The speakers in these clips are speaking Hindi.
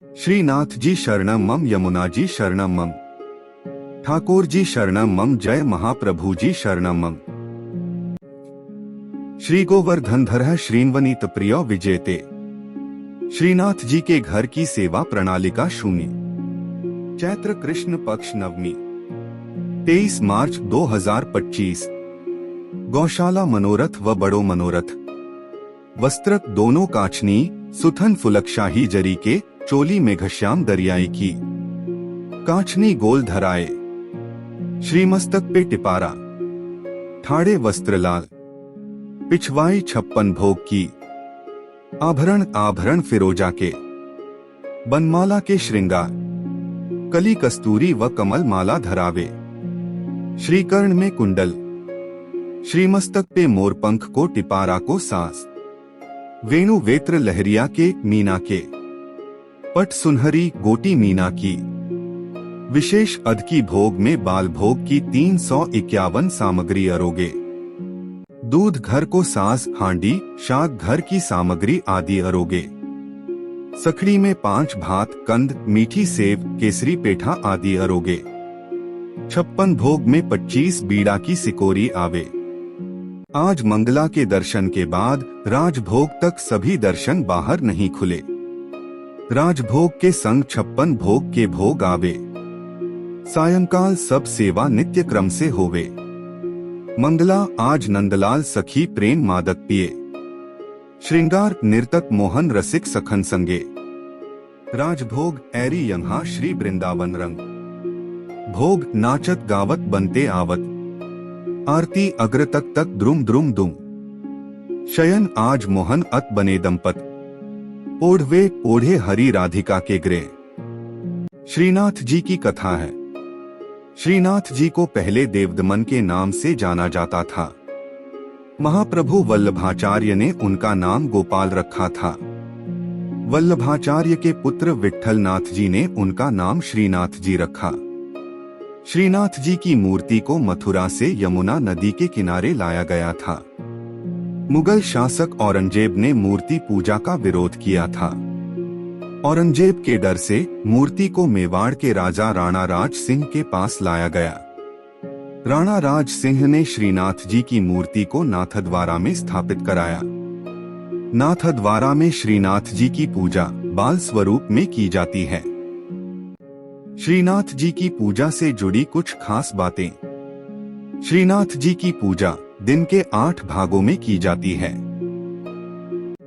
श्रीनाथ जी शरणम मम, यमुना जी शरणम मम, ठाकुर जी शरणम मम, जय महाप्रभु जी शरणम मम। श्री गोवर्धन धर श्रीन्वनीत प्रिय विजेते। श्रीनाथ जी के घर की सेवा प्रणाली का शून्य। चैत्र कृष्ण पक्ष नवमी 23 मार्च 2025। गौशाला मनोरथ व बड़ो मनोरथ। वस्त्र दोनों कांचनी, सुथन फुलकशाही जरी के, चोली में घश्याम दरियाई की। कांचनी गोल धराए, श्रीमस्तक पे टिपारा, ठाड़े वस्त्र लाल, पिछवाई 56 भोग की। आभरण आभरण फिरोजा के, बनमाला के श्रृंगार, कली कस्तूरी व कमल माला धरावे। श्रीकर्ण में कुंडल, श्रीमस्तक पे मोरपंख को टिपारा को सास। वेणु वेत्र लहरिया के, मीना के, पट सुनहरी गोटी मीना की। विशेष अदकी भोग में बाल भोग की 351 सामग्री अरोगे। दूध घर को सास, हांडी, शाक घर की सामग्री आदि अरोगे। सखड़ी में 5 भात, कंद, मीठी सेव, केसरी पेठा आदि अरोगे। 56 भोग में 25 बीड़ा की सिकोरी आवे। आज मंगला के दर्शन के बाद राजभोग तक सभी दर्शन बाहर नहीं खुले। राजभोग के संग 56 भोग के भोग आवे। सायंकाल सब सेवा नित्य क्रम से होवे। मंगला आज नंदलाल सखी प्रेम मादक पिए। श्रृंगार निर्तक मोहन रसिक सखन संगे। राजभोग ऐरी यंहा श्री वृंदावन रंग। भोग नाचत गावत बनते आवत। आरती अग्र तक तक द्रुम द्रुम दुम। शयन आज मोहन अत बने दंपत। ओढ़वे ओढ़े हरि राधिका के गृह। श्रीनाथ जी की कथा है। श्रीनाथ जी को पहले देवदमन के नाम से जाना जाता था। महाप्रभु वल्लभाचार्य ने उनका नाम गोपाल रखा था। वल्लभाचार्य के पुत्र विट्ठलनाथ जी ने उनका नाम श्रीनाथ जी रखा। श्रीनाथ जी की मूर्ति को मथुरा से यमुना नदी के किनारे लाया गया था। मुगल शासक औरंगजेब ने मूर्ति पूजा का विरोध किया था। औरंगजेब के डर से मूर्ति को मेवाड़ के राजा राणा राज सिंह के पास लाया गया। राणा राज सिंह ने श्रीनाथ जी की मूर्ति को नाथद्वारा में स्थापित कराया। नाथद्वारा में श्रीनाथ जी की पूजा बाल स्वरूप में की जाती है। श्रीनाथ जी की पूजा से जुड़ी कुछ खास बातें। श्रीनाथ जी की पूजा दिन के 8 भागों में की जाती है।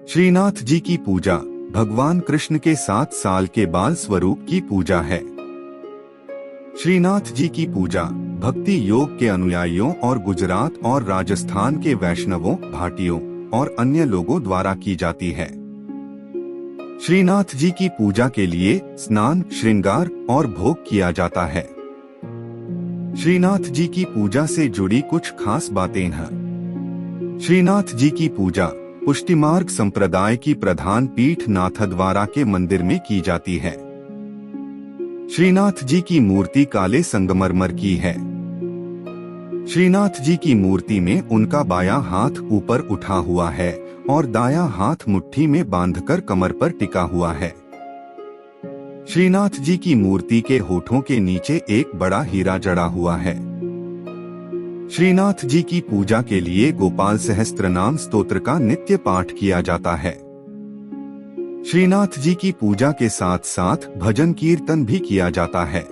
श्रीनाथ जी की पूजा भगवान कृष्ण के 7 साल के बाल स्वरूप की पूजा है। श्रीनाथ जी की पूजा भक्ति योग के अनुयायियों और गुजरात और राजस्थान के वैष्णवों, भाटियों और अन्य लोगों द्वारा की जाती है। श्रीनाथ जी की पूजा के लिए स्नान, श्रृंगार और भोग किया जाता है। श्रीनाथ जी की पूजा से जुड़ी कुछ खास बातें हैं। श्रीनाथ जी की पूजा पुष्टिमार्ग संप्रदाय की प्रधान पीठ नाथद्वारा के मंदिर में की जाती है। श्रीनाथ जी की मूर्ति काले संगमरमर की है। श्रीनाथ जी की मूर्ति में उनका बायां हाथ ऊपर उठा हुआ है और दायां हाथ मुट्ठी में बांधकर कमर पर टिका हुआ है। श्रीनाथ जी की मूर्ति के होठों के नीचे एक बड़ा हीरा जड़ा हुआ है। श्रीनाथ जी की पूजा के लिए गोपाल सहस्त्रनाम स्तोत्र का नित्य पाठ किया जाता है। श्रीनाथ जी की पूजा के साथ साथ भजन कीर्तन भी किया जाता है।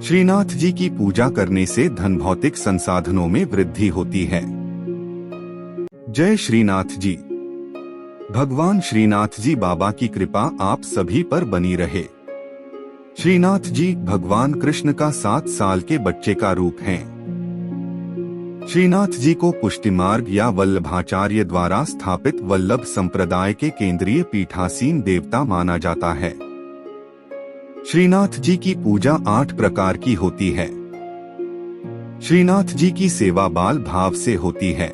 श्रीनाथ जी की पूजा करने से धन भौतिक संसाधनों में वृद्धि होती है। जय श्रीनाथ जी। भगवान श्रीनाथ जी बाबा की कृपा आप सभी पर बनी रहे। श्रीनाथ जी भगवान कृष्ण का 7 साल के बच्चे का रूप हैं। श्रीनाथ जी को पुष्टिमार्ग या वल्लभाचार्य द्वारा स्थापित वल्लभ संप्रदाय के केंद्रीय पीठासीन देवता माना जाता है। श्रीनाथ जी की पूजा 8 प्रकार की होती है। श्रीनाथ जी की सेवा बाल भाव से होती है।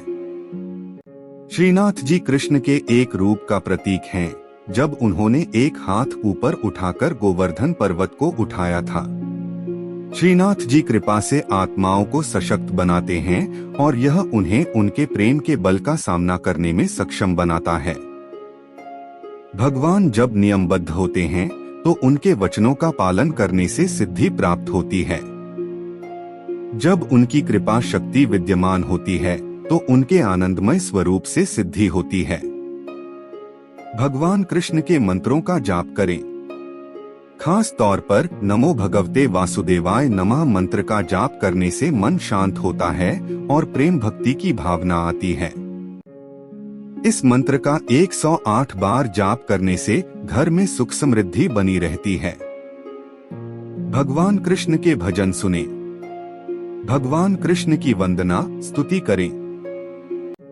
श्रीनाथ जी कृष्ण के एक रूप का प्रतीक हैं, जब उन्होंने एक हाथ ऊपर उठाकर गोवर्धन पर्वत को उठाया था। श्रीनाथ जी कृपा से आत्माओं को सशक्त बनाते हैं और यह उन्हें उनके प्रेम के बल का सामना करने में सक्षम बनाता है। भगवान जब नियमबद्ध होते हैं तो उनके वचनों का पालन करने से सिद्धि प्राप्त होती है। जब उनकी कृपा शक्ति विद्यमान होती है तो उनके आनंदमय स्वरूप से सिद्धि होती है। भगवान कृष्ण के मंत्रों का जाप करें। खास तौर पर नमो भगवते वासुदेवाय नमः मंत्र का जाप करने से मन शांत होता है और प्रेम भक्ति की भावना आती है। इस मंत्र का 108 बार जाप करने से घर में सुख समृद्धि बनी रहती है। भगवान कृष्ण के भजन सुने। भगवान कृष्ण की वंदना स्तुति करें।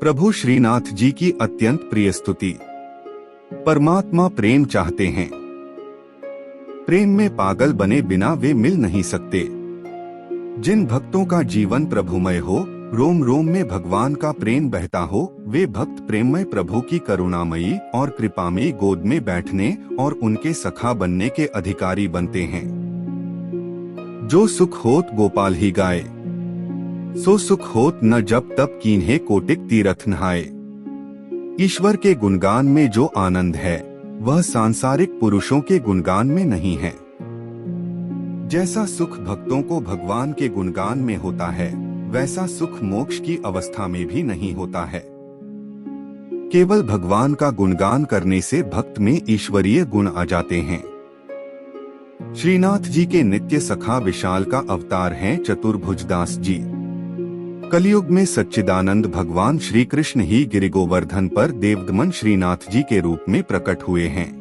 प्रभु श्रीनाथ जी की अत्यंत प्रिय स्तुति। परमात्मा प्रेम चाहते हैं। प्रेम में पागल बने बिना वे मिल नहीं सकते। जिन भक्तों का जीवन प्रभुमय हो, रोम रोम में भगवान का प्रेम बहता हो, वे भक्त प्रेममय प्रभु की करुणामयी और कृपामयी गोद में बैठने और उनके सखा बनने के अधिकारी बनते हैं। जो सुख होत गोपाल ही गाए, सो सुख होत न जब तब कीन्हे कोटिक तीरथ नहाए। ईश्वर के गुणगान में जो आनंद है वह सांसारिक पुरुषों के गुणगान में नहीं है। जैसा सुख भक्तों को भगवान के गुणगान में होता है, वैसा सुख मोक्ष की अवस्था में भी नहीं होता है। केवल भगवान का गुणगान करने से भक्त में ईश्वरीय गुण आ जाते हैं। श्रीनाथ जी के नित्य सखा विशाल का अवतार हैं चतुर्भुजदास जी। कलयुग में सच्चिदानंद भगवान श्री कृष्ण ही गिरि गोवर्धन पर देवदमन श्रीनाथ जी के रूप में प्रकट हुए हैं।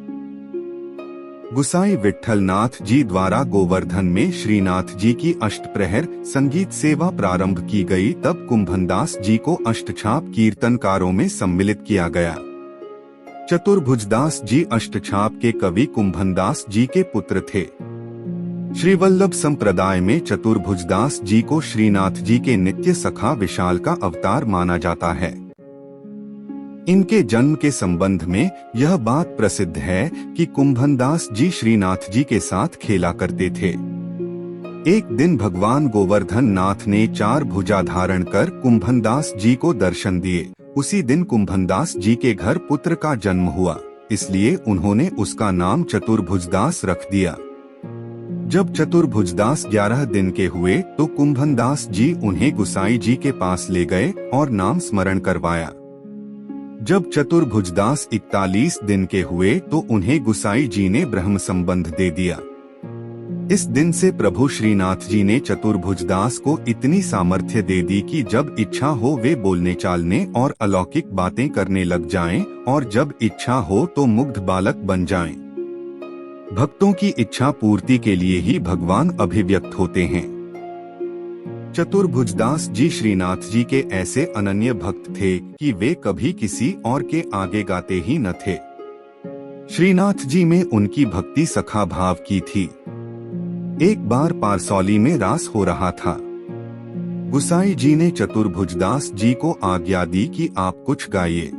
गुसाई विट्ठल नाथ जी द्वारा गोवर्धन में श्रीनाथ जी की अष्टप्रहर संगीत सेवा प्रारंभ की गई, तब कुंभनदास जी को अष्टछाप कीर्तनकारों में सम्मिलित किया गया। चतुर्भुजदास जी अष्टछाप के कवि कुंभनदास जी के पुत्र थे। श्रीवल्लभ संप्रदाय में चतुर्भुजदास जी को श्रीनाथ जी के नित्य सखा विशाल का अवतार माना जाता है। इनके जन्म के संबंध में यह बात प्रसिद्ध है कि कुंभनदास जी श्रीनाथ जी के साथ खेला करते थे। एक दिन भगवान गोवर्धन नाथ ने 4 भुजा धारण कर कुंभनदास जी को दर्शन दिए। उसी दिन कुंभनदास जी के घर पुत्र का जन्म हुआ, इसलिए उन्होंने उसका नाम चतुर्भुजदास रख दिया। जब चतुर्भुजदास 11 दिन के हुए तो कुंभनदास जी उन्हें गुसाई जी के पास ले गए और नाम स्मरण करवाया। जब चतुर्भुजदास 41 दिन के हुए तो उन्हें गुसाई जी ने ब्रह्म संबंध दे दिया। इस दिन से प्रभु श्रीनाथ जी ने चतुर्भुजदास को इतनी सामर्थ्य दे दी कि जब इच्छा हो वे बोलने चालने और अलौकिक बातें करने लग जाएं, और जब इच्छा हो तो मुग्ध बालक बन जाएं। भक्तों की इच्छा पूर्ति के लिए ही भगवान अभिव्यक्त होते हैं। चतुर्भुजदास जी श्रीनाथ जी के ऐसे अनन्य भक्त थे कि वे कभी किसी और के आगे गाते ही न थे। श्रीनाथ जी में उनकी भक्ति सखा भाव की थी। एक बार पारसौली में रास हो रहा था। गुसाई जी ने चतुर्भुजदास जी को आज्ञा दी कि आप कुछ गाइए।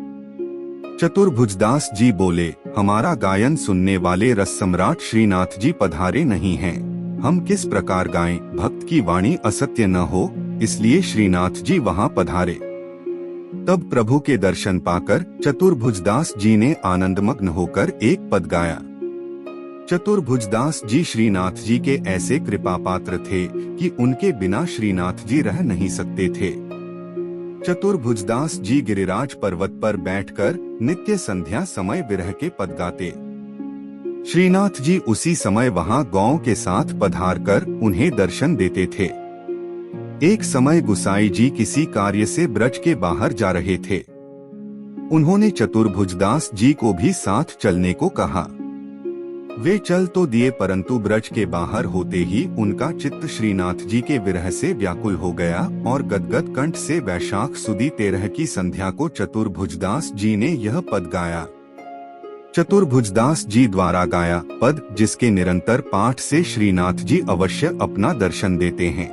चतुर्भुजदास जी बोले, हमारा गायन सुनने वाले रस सम्राट श्रीनाथ जी पधारे नहीं हैं, हम किस प्रकार गाएं, भक्त की वाणी असत्य न हो, इसलिए श्रीनाथ जी वहां पधारे। तब प्रभु के दर्शन पाकर चतुर्भुजदास जी ने आनंदमग्न होकर एक पद गाया। चतुर्भुजदास जी श्रीनाथ जी के ऐसे कृपा पात्र थे कि उनके बिना श्रीनाथ जी रह नहीं सकते थे। चतुर्भुजदास जी गिरिराज पर्वत पर बैठकर नित्य संध्या समय विरह के पद गाते। श्रीनाथ जी उसी समय वहां गौ के साथ पधार कर उन्हें दर्शन देते थे। एक समय गुसाई जी किसी कार्य से ब्रज के बाहर जा रहे थे। उन्होंने चतुर्भुजदास जी को भी साथ चलने को कहा। वे चल तो दिए, परंतु ब्रज के बाहर होते ही उनका चित्त श्रीनाथ जी के विरह से व्याकुल हो गया और गदगद कंठ से वैशाख सुदी 13 की संध्या को चतुर्भुजदास जी ने यह पद गाया। चतुर्भुजदास जी द्वारा गाया पद, जिसके निरंतर पाठ से श्रीनाथ जी अवश्य अपना दर्शन देते हैं।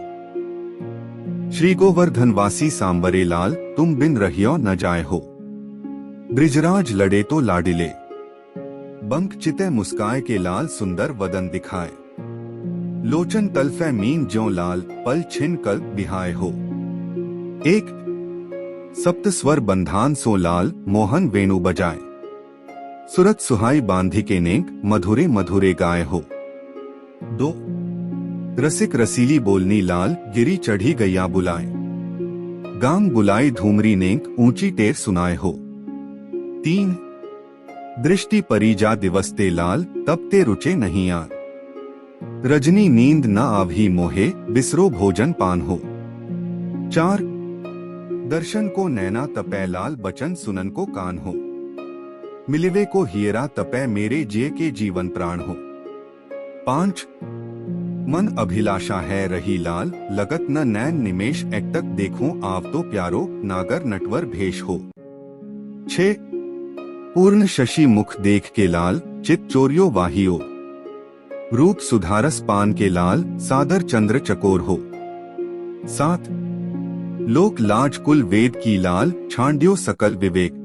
श्री गोवर्धनवासी सांवरे लाल, तुम बिन रहियो न जाए हो। ब्रिजराज लड़े तो लाडिले, बंक चिते मुस्काए के लाल सुंदर वदन दिखाए। लोचन तलफे मीन ज्यों लाल, पल छिन कल बिहाय हो। एक सप्त स्वर बंधान सो लाल, मोहन वेणु बजाए। सुरत सुहाई बांधी के नेक मधुरे मधुरे गाय हो। 2 रसिक रसीली बोलनी लाल गिरी चढ़ी गैया बुलाए। गांग बुलाई धूमरी नेक ऊंची टेर सुनाए हो। 3 दृष्टि परिजा दिवसते लाल तब ते रुचे नहीं आन। रजनी नींद न आवही मोहे बिसरो भोजन पान हो। 4 दर्शन को नैना तपै लाल बचन सुनन को कान हो। मिलिवे को हियरा तपै मेरे जिये के जीवन प्राण हो। 5 मन अभिलाषा है रही लाल लगत न नैन निमेश एकटक देखूं आव तो प्यारो नागर नटवर भेष हो। 6 पूर्ण शशि मुख देख के लाल चित चोरियो वाहियो। रूप सुधारस पान के लाल सादर चंद्र चकोर हो। 7 लोक लाज कुल वेद की लाल छांड्यो सकल विवेक।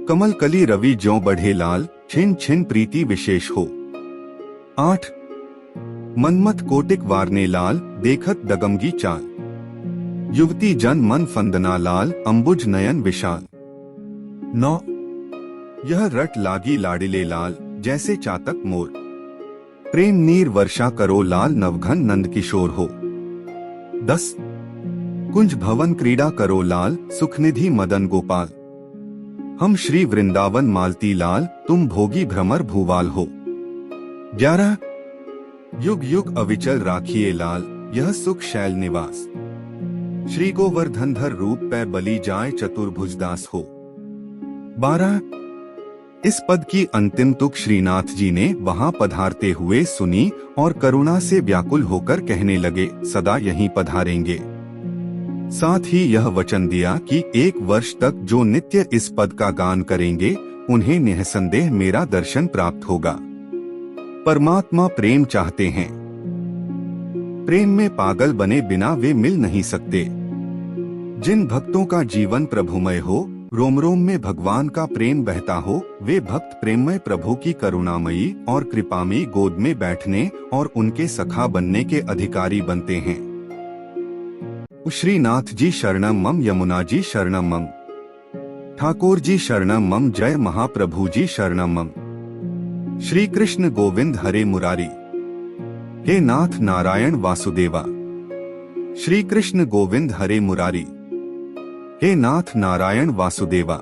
कमल कली रवि ज्यों बढ़े लाल छिन छिन प्रीति विशेष हो। 8 मनमत कोटिक वारने लाल देखत दगमगी चाल। युवती जन मन फंदना लाल अंबुज नयन विशाल। 9 यह रट लागी लाडिले लाल जैसे चातक मोर। प्रेम नीर वर्षा करो लाल नवघन नंद किशोर हो। 10 कुंज भवन क्रीड़ा करो लाल सुखनिधि मदन गोपाल। हम श्री वृंदावन मालती लाल तुम भोगी भ्रमर भूवाल हो। 11 युग युग अविचल राखिए लाल यह सुख शैल निवास। श्री गोवर्धनधर रूप पे बलि जाए चतुर्भुजदास हो। 12 इस पद की अंतिम तुक श्रीनाथ जी ने वहां पधारते हुए सुनी और करुणा से व्याकुल होकर कहने लगे सदा यहीं पधारेंगे। साथ ही यह वचन दिया कि 1 वर्ष तक जो नित्य इस पद का गान करेंगे उन्हें निःसंदेह मेरा दर्शन प्राप्त होगा। परमात्मा प्रेम चाहते हैं। प्रेम में पागल बने बिना वे मिल नहीं सकते। जिन भक्तों का जीवन प्रभुमय हो रोम रोम में भगवान का प्रेम बहता हो वे भक्त प्रेममय प्रभु की करुणामयी और कृपामयी गोद में बैठने और उनके सखा बनने के अधिकारी बनते हैं। श्रीनाथ जी शरणम मम, यमुना जी शरणम मम, ठाकुर जी शरणम मम, जय महाप्रभु जी शरणम मम। श्री कृष्ण गोविंद हरे मुरारी, हे नाथ नारायण वासुदेवा। श्री कृष्ण गोविंद हरे मुरारी, हे नाथ नारायण वासुदेवा।